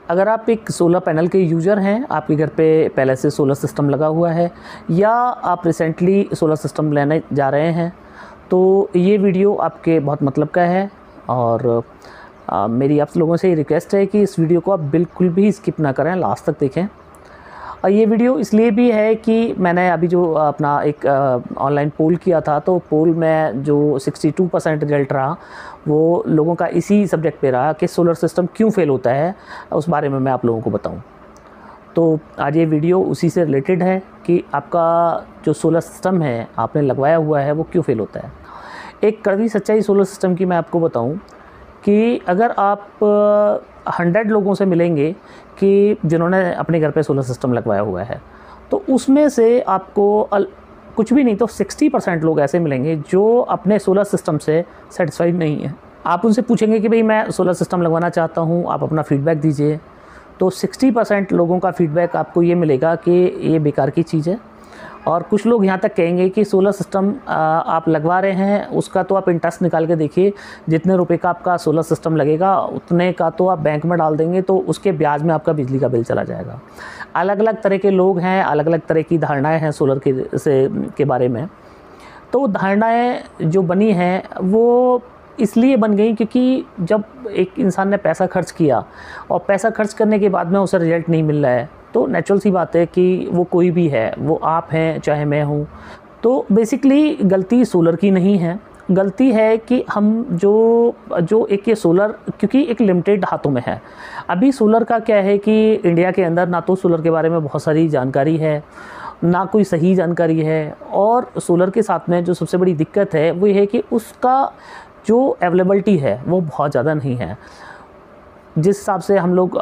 अगर आप एक सोलर पैनल के यूज़र हैं, आपके घर पे पहले से सोलर सिस्टम लगा हुआ है या आप रिसेंटली सोलर सिस्टम लेने जा रहे हैं, तो ये वीडियो आपके बहुत मतलब का है। और मेरी आप लोगों से रिक्वेस्ट है कि इस वीडियो को आप बिल्कुल भी स्किप ना करें, लास्ट तक देखें। और ये वीडियो इसलिए भी है कि मैंने अभी जो अपना एक ऑनलाइन पोल किया था, तो पोल में जो 62% रिजल्ट रहा वो लोगों का इसी सब्जेक्ट पे रहा कि सोलर सिस्टम क्यों फेल होता है, उस बारे में मैं आप लोगों को बताऊं। तो आज ये वीडियो उसी से रिलेटेड है कि आपका जो सोलर सिस्टम है आपने लगवाया हुआ है वो क्यों फेल होता है। एक कड़वी सच्चाई सोलर सिस्टम की मैं आपको बताऊं कि अगर आप 100 लोगों से मिलेंगे कि जिन्होंने अपने घर पे सोलर सिस्टम लगवाया हुआ है, तो उसमें से आपको कुछ भी नहीं तो 60% लोग ऐसे मिलेंगे जो अपने सोलर सिस्टम से सेटिस्फाइड नहीं है। आप उनसे पूछेंगे कि भाई मैं सोलर सिस्टम लगवाना चाहता हूँ, आप अपना फ़ीडबैक दीजिए, तो 60% लोगों का फ़ीडबैक आपको ये मिलेगा कि ये बेकार की चीज़ है। और कुछ लोग यहाँ तक कहेंगे कि सोलर सिस्टम आप लगवा रहे हैं उसका तो आप इंटरेस्ट निकाल के देखिए, जितने रुपए का आपका सोलर सिस्टम लगेगा उतने का तो आप बैंक में डाल देंगे, तो उसके ब्याज में आपका बिजली का बिल चला जाएगा। अलग अलग तरह के लोग हैं, अलग अलग तरह की धारणाएं हैं सोलर के बारे में। तो धारणाएं जो बनी हैं वो इसलिए बन गई क्योंकि जब एक इंसान ने पैसा खर्च किया और पैसा खर्च करने के बाद में उसे रिजल्ट नहीं मिल रहा है, तो नेचुरल सी बात है कि वो कोई भी है, वो आप हैं चाहे मैं हूँ, तो बेसिकली गलती सोलर की नहीं है। गलती है कि हम जो एक ये सोलर, क्योंकि एक लिमिटेड हाथों में है। अभी सोलर का क्या है कि इंडिया के अंदर ना तो सोलर के बारे में बहुत सारी जानकारी है, ना कोई सही जानकारी है, और सोलर के साथ में जो सबसे बड़ी दिक्कत है वो ये है कि उसका जो अवेलेबिलिटी है वो बहुत ज़्यादा नहीं है। जिस हिसाब से हम लोग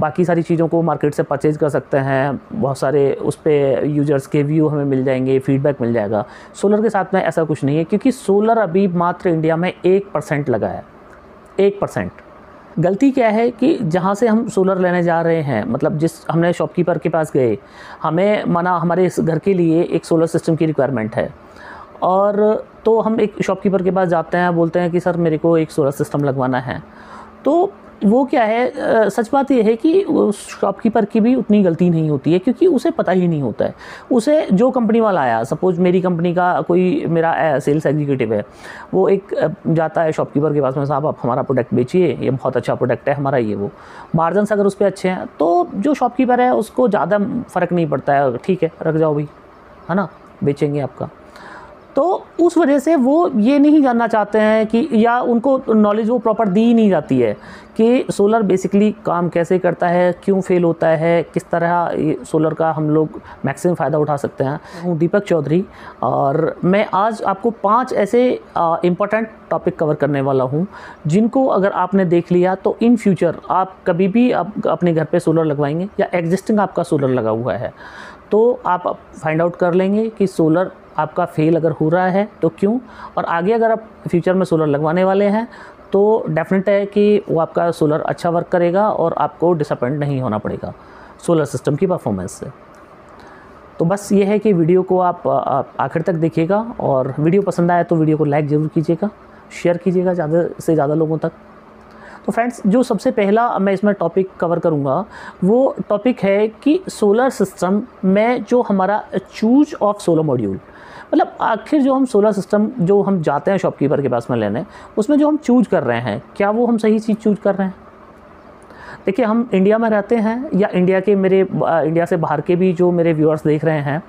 बाकी सारी चीज़ों को मार्केट से परचेज़ कर सकते हैं, बहुत सारे उस पर यूज़र्स के व्यू हमें मिल जाएंगे, फीडबैक मिल जाएगा, सोलर के साथ में ऐसा कुछ नहीं है। क्योंकि सोलर अभी मात्र इंडिया में 1% लगा है, 1%। गलती क्या है कि जहाँ से हम सोलर लेने जा रहे हैं, मतलब जिस हमने शॉपकीपर के पास गए, हमें माना हमारे इस घर के लिए एक सोलर सिस्टम की रिक्वायरमेंट है, और तो हम एक शॉपकीपर के पास जाते हैं, बोलते हैं कि सर मेरे को एक सोलर सिस्टम लगवाना है। तो वो क्या है, सच बात ये है कि उस शॉपकीपर की भी उतनी गलती नहीं होती है, क्योंकि उसे पता ही नहीं होता है। उसे जो कंपनी वाला आया, सपोज मेरी कंपनी का कोई मेरा सेल्स एग्जीक्यूटिव है, वो एक जाता है शॉपकीपर के पास में, साहब आप हमारा प्रोडक्ट बेचिए, ये बहुत अच्छा प्रोडक्ट है हमारा, ये वो मार्जिन्स अगर उस पर अच्छे हैं तो जो शॉपकीपर है उसको ज़्यादा फ़र्क नहीं पड़ता है, ठीक है रख जाओ भाई, है ना, बेचेंगे आपका। तो उस वजह से वो ये नहीं जानना चाहते हैं कि, या उनको नॉलेज वो प्रॉपर दी ही नहीं जाती है कि सोलर बेसिकली काम कैसे करता है, क्यों फेल होता है, किस तरह ये सोलर का हम लोग मैक्सिमम फ़ायदा उठा सकते हैं। हूँ दीपक चौधरी, और मैं आज आपको 5 ऐसे इम्पोर्टेंट टॉपिक कवर करने वाला हूँ जिनको अगर आपने देख लिया तो इन फ्यूचर आप कभी भी आप अपने घर पे सोलर लगवाएंगे या एग्जिस्टिंग आपका सोलर लगा हुआ है तो आप फाइंड आउट कर लेंगे कि सोलर आपका फेल अगर हो रहा है तो क्यों, और आगे अगर आप फ्यूचर में सोलर लगवाने वाले हैं तो डेफिनेट है कि वो आपका सोलर अच्छा वर्क करेगा और आपको डिसअपॉइंट नहीं होना पड़ेगा सोलर सिस्टम की परफॉर्मेंस से। तो बस ये है कि वीडियो को आप आखिर तक देखिएगा, और वीडियो पसंद आए तो वीडियो को लाइक ज़रूर कीजिएगा, शेयर कीजिएगा ज़्यादा से ज़्यादा लोगों तक। तो फ्रेंड्स, जो सबसे पहला मैं इसमें टॉपिक कवर करूँगा वो टॉपिक है कि सोलर सिस्टम में जो हमारा चूज ऑफ सोलर मॉड्यूल, मतलब आखिर जो हम सोलर सिस्टम जो हम जाते हैं शॉपकीपर के पास में लेने, उसमें जो हम चूज कर रहे हैं क्या वो हम सही चीज़ चूज कर रहे हैं। देखिए, हम इंडिया में रहते हैं, या इंडिया से बाहर के भी जो मेरे व्यूअर्स देख रहे हैं,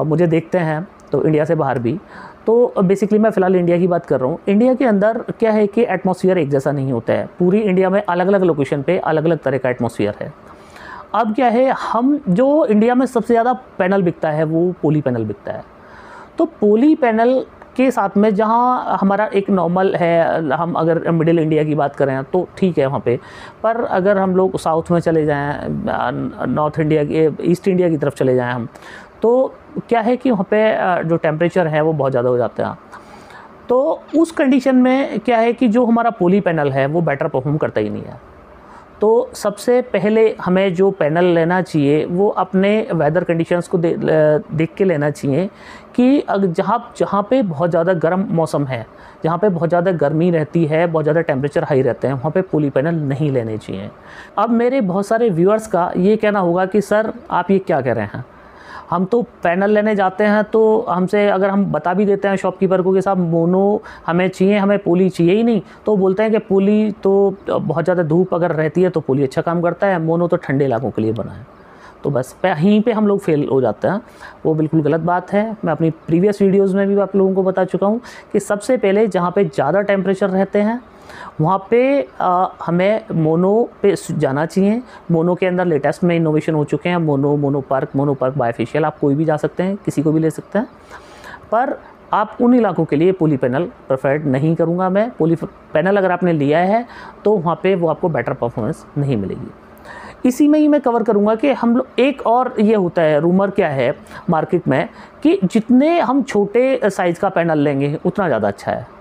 मुझे देखते हैं, तो इंडिया से बाहर भी, तो बेसिकली मैं फ़िलहाल इंडिया की बात कर रहा हूँ। इंडिया के अंदर क्या है कि एटमॉस्फेयर एक जैसा नहीं होता है, पूरी इंडिया में अलग अलग लोकेशन पे अलग अलग तरह का एटमॉस्फेयर है। अब क्या है, हम जो इंडिया में सबसे ज़्यादा पैनल बिकता है वो पोली पैनल बिकता है। तो पोली पैनल के साथ में जहाँ हमारा एक नॉर्मल है, हम अगर मिडिल इंडिया की बात करें तो ठीक है वहाँ पे, पर अगर हम लोग साउथ में चले जाएँ, नॉर्थ इंडिया के ईस्ट इंडिया की तरफ चले जाएँ हम, तो क्या है कि वहाँ पे जो टेम्परेचर है वो बहुत ज़्यादा हो जाते हैं। तो उस कंडीशन में क्या है कि जो हमारा पोली पैनल है वो बेटर परफॉर्म करता ही नहीं है। तो सबसे पहले हमें जो पैनल लेना चाहिए वो अपने वेदर कंडीशंस को देख के लेना चाहिए कि अगर जहाँ पे बहुत ज़्यादा गर्म मौसम है, जहाँ पे बहुत ज़्यादा गर्मी रहती है, बहुत ज़्यादा टेम्परेचर हाई रहते हैं, वहाँ पे पोली पैनल नहीं लेने चाहिए। अब मेरे बहुत सारे व्यूअर्स का ये कहना होगा कि सर आप ये क्या कह रहे हैं, हम तो पैनल लेने जाते हैं तो हमसे अगर हम बता भी देते हैं शॉपकीपर को कि साहब मोनो हमें चाहिए, हमें पोली चाहिए ही नहीं, तो बोलते हैं कि पोली तो बहुत ज़्यादा धूप अगर रहती है तो पोली अच्छा काम करता है, मोनो तो ठंडे इलाकों के लिए बना है। तो बस यहीं पे हम लोग फेल हो जाते हैं। वो बिल्कुल गलत बात है। मैं अपनी प्रीवियस वीडियोज़ में भी आप लोगों को बता चुका हूँ कि सबसे पहले जहाँ पे ज़्यादा टेम्परेचर रहते हैं वहाँ पे हमें मोनो पे जाना चाहिए। मोनो के अंदर लेटेस्ट में इनोवेशन हो चुके हैं, मोनो पार्क बायफेशियल, आप कोई भी जा सकते हैं, किसी को भी ले सकते हैं। पर आप उन इलाकों के लिए पोली पैनल प्रेफर्ड नहीं करूँगा मैं। पोली पैनल अगर आपने लिया है तो वहाँ पे वो आपको बेटर परफॉर्मेंस नहीं मिलेगी। इसी में ही मैं कवर करूँगा कि हम लोग एक और ये होता है रूमर क्या है मार्केट में कि जितने हम छोटे साइज़ का पैनल लेंगे उतना ज़्यादा अच्छा है,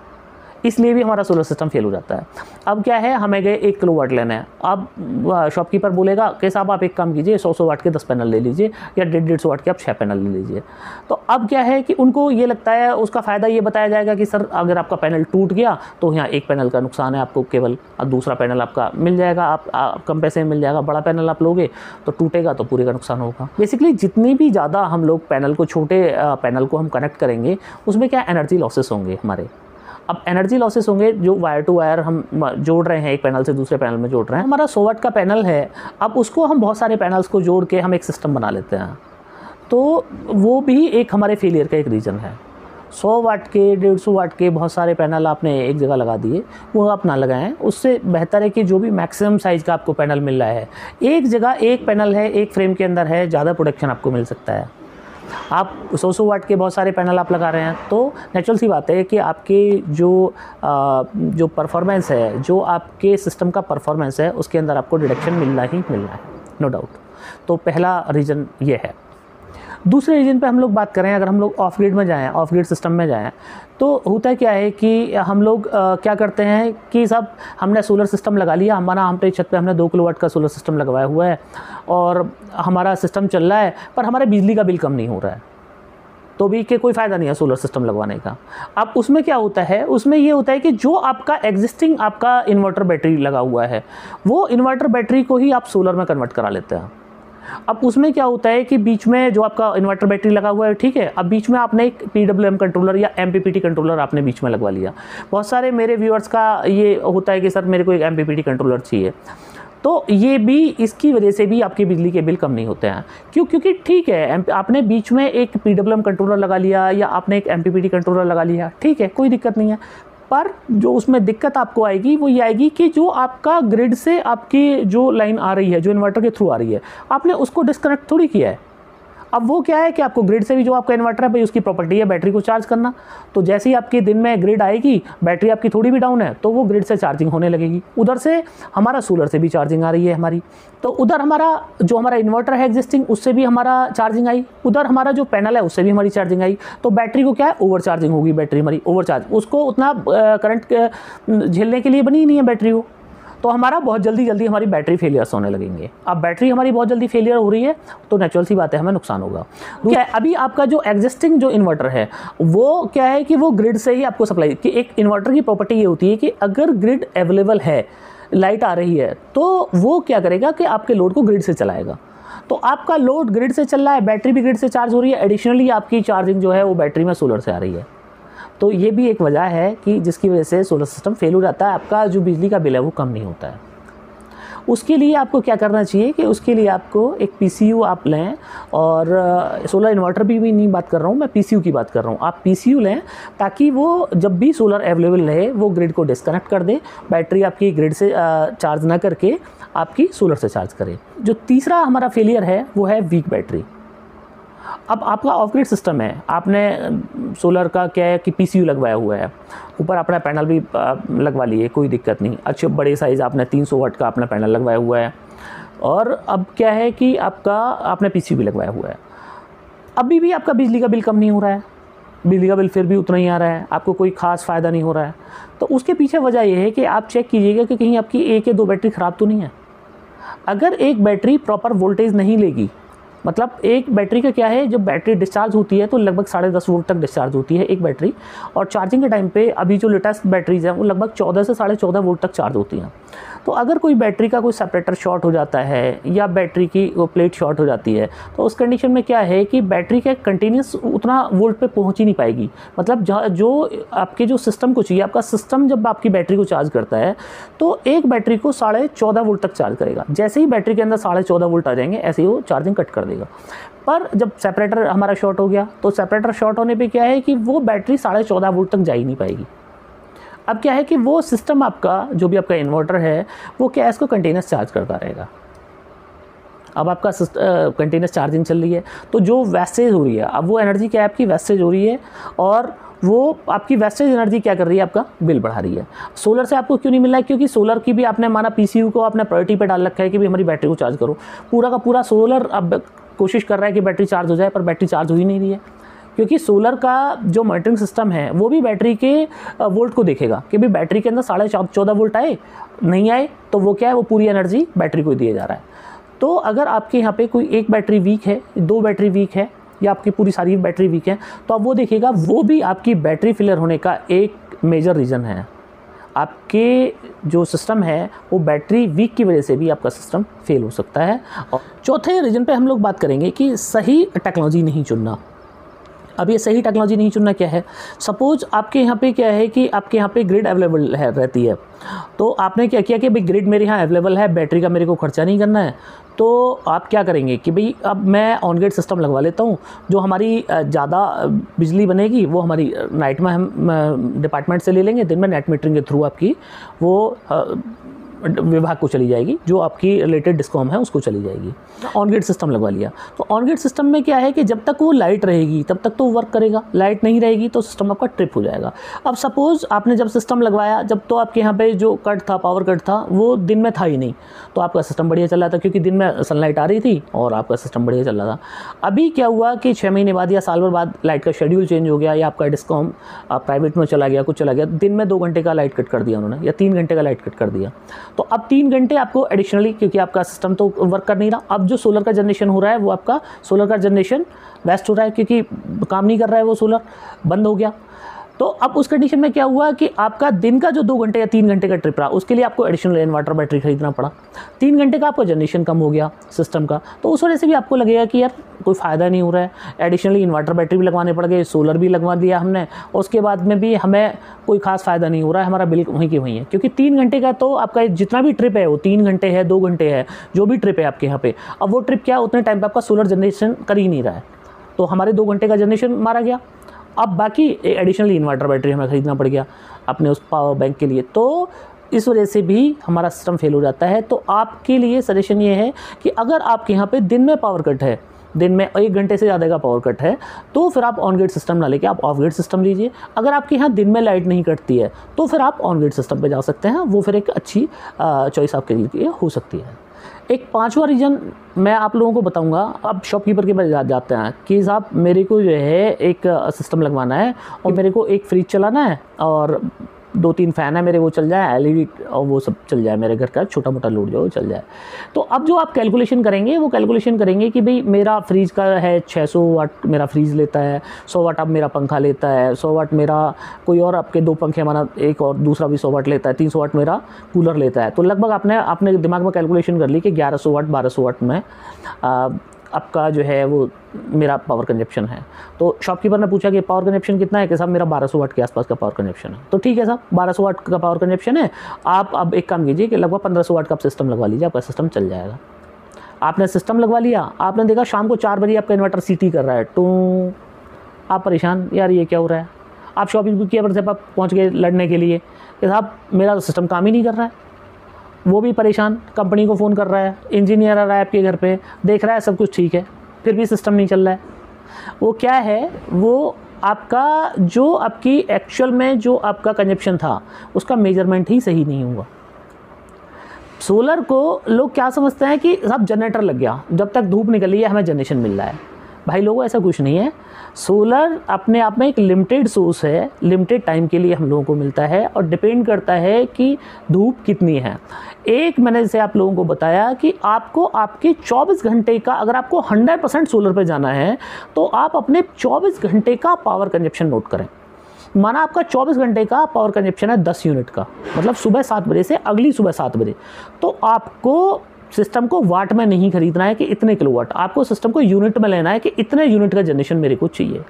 इसलिए भी हमारा सोलर सिस्टम फेल हो जाता है। अब क्या है, हमें गए 1 किलोवाट लेना है। अब शॉपकीपर बोलेगा कि साहब आप एक काम कीजिए, 100 वाट के 10 पैनल ले लीजिए या 150 वाट के आप 6 पैनल ले लीजिए। तो अब क्या है कि उनको ये लगता है, उसका फ़ायदा ये बताया जाएगा कि सर अगर आपका पैनल टूट गया तो यहाँ एक पैनल का नुकसान है आपको केवल, अब दूसरा पैनल आपका मिल जाएगा, आप कम पैसे में मिल जाएगा। बड़ा पैनल आप लोगे तो टूटेगा तो पूरे का नुकसान होगा। बेसिकली जितनी भी ज़्यादा हम लोग पैनल को, छोटे पैनल को हम कनेक्ट करेंगे उसमें क्या एनर्जी लॉसेस होंगे हमारे। अब एनर्जी लॉसेस होंगे जो वायर टू वायर हम जोड़ रहे हैं, एक पैनल से दूसरे पैनल में जोड़ रहे हैं। हमारा 100 वाट का पैनल है, अब उसको हम बहुत सारे पैनल्स को जोड़ के हम एक सिस्टम बना लेते हैं, तो वो भी एक हमारे फेलियर का एक रीज़न है। 100 वाट के, 150 वाट के बहुत सारे पैनल आपने एक जगह लगा दिए, वो आप ना लगाएं। उससे बेहतर है कि जो भी मैक्सिमम साइज़ का आपको पैनल मिल रहा है, एक जगह एक पैनल है, एक फ्रेम के अंदर है, ज़्यादा प्रोडक्शन आपको मिल सकता है। आप 100 वाट के बहुत सारे पैनल आप लगा रहे हैं तो नेचुरल सी बात है कि आपके जो परफॉर्मेंस है, जो आपके सिस्टम का परफॉर्मेंस है, उसके अंदर आपको डिडक्शन मिलना ही मिलना है, नो डाउट। तो पहला रीज़न ये है। दूसरे रीजन पे हम लोग बात करें, अगर हम लोग ऑफ ग्रिड में जाएँ, ऑफ ग्रिड सिस्टम में जाएँ, तो होता क्या है कि हम लोग क्या करते हैं कि सब हमने सोलर सिस्टम लगा लिया, हमारे छत पे हमने 2 किलोवाट का सोलर सिस्टम लगवाया हुआ है और हमारा सिस्टम चल रहा है, पर हमारे बिजली का बिल कम नहीं हो रहा है, तो भी कि कोई फ़ायदा नहीं है सोलर सिस्टम लगवाने का। अब उसमें क्या होता है, उसमें ये होता है कि जो आपका एग्जिस्टिंग आपका इन्वर्टर बैटरी लगा हुआ है, वो इन्वर्टर बैटरी को ही आप सोलर में कन्वर्ट करा लेते हैं। अब उसमें क्या होता है कि बीच में जो आपका इन्वर्टर बैटरी लगा हुआ है, ठीक है, अब बीच में आपने एक PWM कंट्रोलर या MPPT कंट्रोलर आपने बीच में लगवा लिया। बहुत सारे मेरे व्यूअर्स का ये होता है कि सर मेरे को एक MPPT कंट्रोलर चाहिए, तो ये भी इसकी वजह से भी आपके बिजली के बिल कम नहीं होते हैं। क्योंकि ठीक है, आपने बीच में एक PWM कंट्रोलर लगा लिया या आपने एक MPPT कंट्रोलर लगा लिया, ठीक है, कोई दिक्कत नहीं है। पर जो उसमें दिक्कत आपको आएगी वो ये आएगी कि जो आपका ग्रिड से आपकी जो लाइन आ रही है, जो इन्वर्टर के थ्रू आ रही है, आपने उसको डिस्कनेक्ट थोड़ी किया है। अब वो क्या है कि आपको ग्रिड से भी जो आपका इन्वर्टर है भाई, उसकी प्रॉपर्टी है बैटरी को चार्ज करना, तो जैसे ही आपके दिन में ग्रिड आएगी, बैटरी आपकी थोड़ी भी डाउन है तो वो ग्रिड से चार्जिंग होने लगेगी। उधर से हमारा सोलर से भी चार्जिंग आ रही है हमारी, तो उधर हमारा इन्वर्टर है एग्जिस्टिंग, उससे भी हमारा चार्जिंग आई, उधर हमारा जो पैनल है उससे भी हमारी चार्जिंग आई, तो बैटरी को क्या है, ओवर चार्जिंग होगी, बैटरी हमारी ओवर चार्ज, उसको उतना करंट झेलने के लिए बनी ही नहीं है बैटरी को, तो हमारा बहुत जल्दी हमारी बैटरी फेलियर्स होने लगेंगे। अब बैटरी हमारी बहुत जल्दी फेलियर हो रही है तो नेचुरल सी बात है, हमें नुकसान होगा। क्या है, अभी आपका जो एग्जिस्टिंग जो इन्वर्टर है वो क्या है कि वो ग्रिड से ही आपको सप्लाई, कि एक इन्वर्टर की प्रॉपर्टी ये होती है कि अगर ग्रिड अवेलेबल है, लाइट आ रही है, तो वो क्या करेगा कि आपके लोड को ग्रिड से चलाएगा। तो आपका लोड ग्रिड से चल रहा है, बैटरी भी ग्रिड से चार्ज हो रही है, एडिशनली आपकी चार्जिंग जो है वो बैटरी में सोलर से आ रही है। तो ये भी एक वजह है कि जिसकी वजह से सोलर सिस्टम फेल हो जाता है, आपका जो बिजली का बिल है वो कम नहीं होता है। उसके लिए आपको क्या करना चाहिए कि उसके लिए आपको एक PCU आप लें, और सोलर इन्वर्टर भी नहीं बात कर रहा हूँ मैं, PCU की बात कर रहा हूँ। आप PCU लें ताकि वो जब भी सोलर अवेलेबल रहे वो ग्रिड को डिस्कनेक्ट कर दे, बैटरी आपकी ग्रिड से चार्ज ना करके आपकी सोलर से चार्ज करे। जो तीसरा हमारा फेलियर है वो है वीक बैटरी। अब आपका ऑफ ग्रिड सिस्टम है, आपने सोलर का क्या है कि PCU लगवाया हुआ है, ऊपर अपना पैनल भी लगवा लिए, कोई दिक्कत नहीं, अच्छे बड़े साइज़ आपने 300 वाट का अपना पैनल लगवाया हुआ है, और अब क्या है कि आपने PCU भी लगवाया हुआ है, अभी भी आपका बिजली का बिल कम नहीं हो रहा है, बिजली का बिल फिर भी उतना ही आ रहा है, आपको कोई ख़ास फ़ायदा नहीं हो रहा है। तो उसके पीछे वजह यह है कि आप चेक कीजिएगा कि कहीं आपकी 1 या 2 बैटरी ख़राब तो नहीं है। अगर एक बैटरी प्रॉपर वोल्टेज नहीं लेगी, मतलब एक बैटरी का क्या है, जब बैटरी डिस्चार्ज होती है तो लगभग 10.5 वोल्ट तक डिस्चार्ज होती है एक बैटरी, और चार्जिंग के टाइम पे अभी जो लेटेस्ट बैटरीज हैं वो लगभग 14 से 14.5 वोल्ट तक चार्ज होती हैं। तो अगर कोई बैटरी का कोई सेपरेटर शॉर्ट हो जाता है या बैटरी की वो प्लेट शॉर्ट हो जाती है, तो उस कंडीशन में क्या है कि बैटरी का कंटिन्यूस उतना वोल्ट पे पहुंच ही नहीं पाएगी। मतलब जो आपके जो सिस्टम को चाहिए, आपका सिस्टम जब आपकी बैटरी को चार्ज करता है तो एक बैटरी को 14.5 वोल्ट तक चार्ज करेगा। जैसे ही बैटरी के अंदर 14.5 वोल्ट आ जाएंगे, ऐसे ही वो चार्जिंग कट कर देगा। पर जब सेपरेटर हमारा शॉर्ट हो गया, तो सेपरेटर शॉर्ट होने पे क्या है कि वो बैटरी 14.5 वोल्ट तक जा ही नहीं पाएगी। अब क्या है कि वो सिस्टम आपका जो भी आपका इन्वर्टर है वो क्या है, इसको कंटिन्यूस चार्ज करता रहेगा। अब आपका कंटिन्यूस चार्जिंग चल रही है, तो जो वेस्टेज हो रही है, अब वो एनर्जी क्या है आपकी वेस्टेज हो रही है, और वो आपकी वेस्टेज एनर्जी क्या कर रही है, आपका बिल बढ़ा रही है। सोलर से आपको क्यों नहीं मिल रहा है? क्योंकि सोलर की भी आपने माना पीसीयू को आपने प्रायोरिटी पे डाल रखा है कि भाई हमारी बैटरी को चार्ज करो। पूरा का पूरा सोलर अब कोशिश कर रहा है कि बैटरी चार्ज हो जाए, पर बैटरी चार्ज हो ही नहीं रही है, क्योंकि सोलर का जो मॉनिटरिंग सिस्टम है वो भी बैटरी के वोल्ट को देखेगा कि भाई बैटरी के अंदर 14.5 वोल्ट आए, नहीं आए तो वो क्या है, वो पूरी एनर्जी बैटरी को दिया जा रहा है। तो अगर आपके यहाँ पे कोई एक बैटरी वीक है, 2 बैटरी वीक है, या आपकी पूरी सारी बैटरी वीक है, तो अब वो देखेगा, वो भी आपकी बैटरी फेलियर होने का एक मेजर रीज़न है। आपके जो सिस्टम है वो बैटरी वीक की वजह से भी आपका सिस्टम फेल हो सकता है। और चौथे रीज़न पे हम लोग बात करेंगे कि सही टेक्नोलॉजी नहीं चुनना। अब ये सही टेक्नोलॉजी नहीं चुनना क्या है, सपोज आपके यहाँ पे क्या है कि आपके यहाँ पे ग्रिड अवेलेबल है रहती है, तो आपने क्या किया कि भाई ग्रिड मेरे यहाँ अवेलेबल है, बैटरी का मेरे को खर्चा नहीं करना है, तो आप क्या करेंगे कि भाई अब मैं ऑन ग्रिड सिस्टम लगवा लेता हूँ, जो हमारी ज़्यादा बिजली बनेगी वो हमारी नाइट में हम डिपार्टमेंट से ले लेंगे, दिन में नेट मीटरिंग के थ्रू आपकी वो विभाग को चली जाएगी, जो आपकी रिलेटेड डिस्कॉम है उसको चली जाएगी। ऑन ग्रिड सिस्टम लगवा लिया, तो ऑन ग्रिड सिस्टम में क्या है कि जब तक वो लाइट रहेगी तब तक तो वर्क करेगा, लाइट नहीं रहेगी तो सिस्टम आपका ट्रिप हो जाएगा। अब सपोज़ आपने जब सिस्टम लगवाया, जब तो आपके यहाँ पे जो कट था, पावर कट था, वो दिन में था ही नहीं, तो आपका सिस्टम बढ़िया चल रहा था, क्योंकि दिन में सनलाइट आ रही थी और आपका सिस्टम बढ़िया चल रहा था। अभी क्या हुआ कि 6 महीने बाद या साल भर बाद लाइट का शेड्यूल चेंज हो गया, या आपका डिस्कॉम प्राइवेट में चला गया, कुछ चला गया, दिन में 2 घंटे का लाइट कट कर दिया उन्होंने, या 3 घंटे का लाइट कट कर दिया, तो अब 3 घंटे आपको एडिशनली, क्योंकि आपका सिस्टम तो वर्क कर नहीं रहा, अब जो सोलर का जनरेशन हो रहा है वो आपका सोलर का जनरेशन वेस्ट हो रहा है, क्योंकि काम नहीं कर रहा है, वो सोलर बंद हो गया। तो अब उस कंडीशन में क्या हुआ कि आपका दिन का जो 2 घंटे या 3 घंटे का ट्रिप रहा, उसके लिए आपको एडिशनल इन्वर्टर बैटरी खरीदना पड़ा, 3 घंटे का आपका जनरेशन कम हो गया सिस्टम का, तो उस वजह से भी आपको लगेगा कि यार कोई फ़ायदा नहीं हो रहा है, एडिशनली इन्वर्टर बैटरी भी लगवाने पड़ गए, सोलर भी लगवा दिया हमने, उसके बाद में भी हमें कोई खास फ़ायदा नहीं हो रहा है, हमारा बिल वहीं की वहीं है, क्योंकि 3 घंटे का तो आपका जितना भी ट्रिप है वो 3 घंटे है, 2 घंटे है, जो भी ट्रिप है आपके यहाँ पे, अब वो ट्रिप क्या उतने टाइम पर आपका सोलर जनरेशन कर ही नहीं रहा है, तो हमारे 2 घंटे का जनरेशन मारा गया। अब बाकी एडिशनली इन्वर्टर बैटरी हमें ख़रीदना पड़ गया अपने उस पावर बैंक के लिए, तो इस वजह से भी हमारा सिस्टम फेल हो जाता है। तो आपके लिए सजेशन ये है कि अगर आपके यहाँ पे दिन में पावर कट है, दिन में 1 घंटे से ज़्यादा का पावर कट है, तो फिर आप ऑन ग्रिड सिस्टम ना लेके आप ऑफ ग्रिड सिस्टम लीजिए। अगर आपके यहाँ दिन में लाइट नहीं कटती है तो फिर आप ऑन ग्रिड सिस्टम पे जा सकते हैं, वो फिर एक अच्छी चॉइस आपके लिए हो सकती है। एक 5वां रीज़न मैं आप लोगों को बताऊंगा। अब शॉपकीपर के पास जाते हैं कि साहब मेरे को जो है एक सिस्टम लगवाना है और मेरे को एक फ्रिज चलाना है और 2-3 फ़ैन है मेरे, वो चल जाए, एलईडी और वो सब चल जाए, मेरे घर का छोटा मोटा लोड जो चल जाए। तो अब जो आप कैलकुलेशन करेंगे वो कैलकुलेशन करेंगे कि भाई मेरा फ्रीज का है 600 वाट मेरा फ्रीज लेता है, 100 वाट अब मेरा पंखा लेता है, 100 वाट मेरा कोई और आपके 2 पंखे माना, एक और दूसरा भी 100 वाट लेता है, 300 वाट मेरा कूलर लेता है। तो लगभग आपने दिमाग में कैलकुलेशन कर ली कि 1100 वाट 1200 वाट में आपका जो है वो मेरा पावर कंजप्शन है। तो शॉपकीपर ने पूछा कि पावर कंजप्शन कितना है, कि साहब मेरा 1200 वाट के आसपास का पावर कंजप्शन है। तो ठीक है साहब 1200 वाट का पावर कंजप्शन है, आप अब एक काम कीजिए कि लगभग 1500 वाट का आप सिस्टम लगवा लीजिए, आपका सिस्टम चल जाएगा। आपने सिस्टम लगवा लिया, आपने देखा शाम को 4 बजे आपका इन्वर्टर सीटी कर रहा है, तो आप परेशान, यार ये क्या हो रहा है। आप शॉपकीपर से पहुँच गए लड़ने के लिए कि साहब मेरा तो सिस्टम काम ही नहीं कर रहा है। वो भी परेशान, कंपनी को फ़ोन कर रहा है, इंजीनियर आ रहा है आपके घर पे, देख रहा है सब कुछ ठीक है, फिर भी सिस्टम नहीं चल रहा है। वो क्या है, वो आपका जो आपकी एक्चुअल में जो आपका कंजप्शन था उसका मेजरमेंट ही सही नहीं हुआ। सोलर को लोग क्या समझते हैं कि साहब जनरेटर लग गया, जब तक धूप निकली है हमें जनरेशन मिल रहा है, भाई लोगों ऐसा कुछ नहीं है। सोलर अपने आप में एक लिमिटेड सोर्स है, लिमिटेड टाइम के लिए हम लोगों को मिलता है और डिपेंड करता है कि धूप कितनी है। एक मैंने जैसे आप लोगों को बताया कि आपको आपके 24 घंटे का, अगर आपको 100% सोलर पे जाना है तो आप अपने 24 घंटे का पावर कंजप्शन नोट करें। माना आपका 24 घंटे का पावर कंजप्शन है 10 यूनिट का, मतलब सुबह 7 बजे से अगली सुबह 7 बजे, तो आपको सिस्टम को वाट में नहीं खरीदना है कि इतने किलोवाट, आपको सिस्टम को यूनिट में लेना है कि इतने यूनिट का जनरेशन मेरे को चाहिए।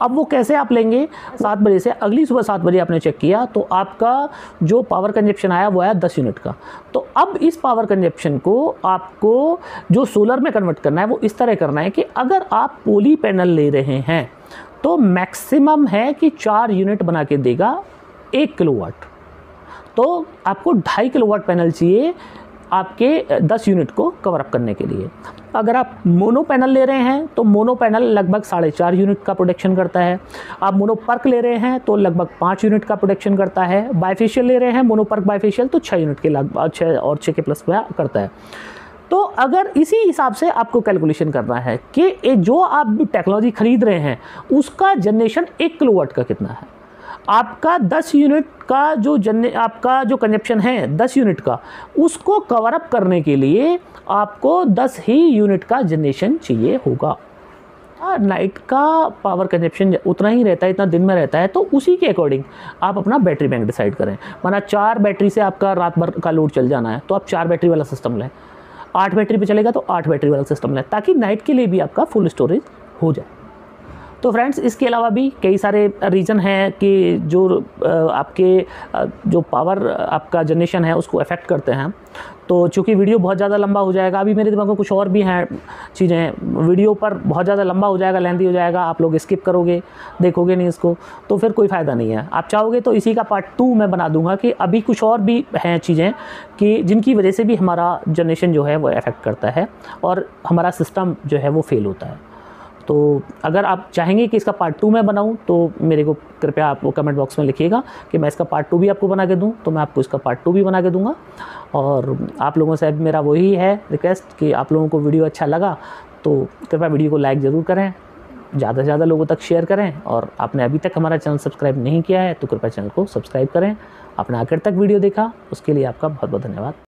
अब वो कैसे आप लेंगे, 7 बजे से अगली सुबह 7 बजे आपने चेक किया तो आपका जो पावर कंजप्शन आया वो आया 10 यूनिट का। तो अब इस पावर कंजप्शन को आपको जो सोलर में कन्वर्ट करना है वो इस तरह करना है कि अगर आप पोली पैनल ले रहे हैं तो मैक्सिमम है कि 4 यूनिट बना के देगा 1 किलोवाट, तो आपको 2.5 किलोवाट पैनल चाहिए आपके 10 यूनिट को कवर अप करने के लिए। अगर आप मोनो पैनल ले रहे हैं तो मोनो पैनल लगभग 4.5 यूनिट का प्रोडक्शन करता है। आप मोनो पर्क ले रहे हैं तो लगभग 5 यूनिट का प्रोडक्शन करता है। बाइफेशियल ले रहे हैं मोनो पर्क बाइफेशियल तो 6 यूनिट के लगभग 6 और 6 के प्लस में करता है। तो अगर इसी हिसाब से आपको कैलकुलेशन करना है कि जो आप टेक्नोलॉजी खरीद रहे हैं उसका जनरेशन 1 किलोवाट का कितना है, आपका 10 यूनिट का आपका जो कंजप्शन है 10 यूनिट का, उसको कवर अप करने के लिए आपको 10 ही यूनिट का जनरेशन चाहिए होगा। नाइट का पावर कंजप्शन उतना ही रहता है, इतना दिन में रहता है, तो उसी के अकॉर्डिंग आप अपना बैटरी बैंक डिसाइड करें। माना 4 बैटरी से आपका रात भर का लोड चल जाना है तो आप 4 बैटरी वाला सिस्टम लें, 8 बैटरी पे चलेगा तो 8 बैटरी वाला सिस्टम लें, ताकि नाइट के लिए भी आपका फुल स्टोरेज हो जाए। तो फ्रेंड्स इसके अलावा भी कई सारे रीज़न हैं कि जो आपके जो पावर आपका जनरेशन है उसको अफेक्ट करते हैं। तो चूँकि वीडियो बहुत ज़्यादा लंबा हो जाएगा, अभी मेरे दिमाग में कुछ और भी हैं चीज़ें, वीडियो पर बहुत ज़्यादा लंबा हो जाएगा, लेंथी हो जाएगा, आप लोग स्किप करोगे, देखोगे नहीं इसको, तो फिर कोई फ़ायदा नहीं है। आप चाहोगे तो इसी का पार्ट 2 मैं बना दूंगा कि अभी कुछ और भी हैं चीज़ें कि जिनकी वजह से भी हमारा जनरेशन जो है वो अफेक्ट करता है और हमारा सिस्टम जो है वो फेल होता है। तो अगर आप चाहेंगे कि इसका पार्ट 2 मैं बनाऊं तो मेरे को कृपया आप वो कमेंट बॉक्स में लिखिएगा कि मैं इसका पार्ट 2 भी आपको बना के दूं, तो मैं आपको इसका पार्ट 2 भी बना के दूंगा। और आप लोगों से मेरा वही है रिक्वेस्ट कि आप लोगों को वीडियो अच्छा लगा तो कृपया वीडियो को लाइक ज़रूर करें, ज़्यादा से ज़्यादा लोगों तक शेयर करें, और आपने अभी तक हमारा चैनल सब्सक्राइब नहीं किया है तो कृपया चैनल को सब्सक्राइब करें। आपने आखिर तक वीडियो देखा उसके लिए आपका बहुत बहुत धन्यवाद।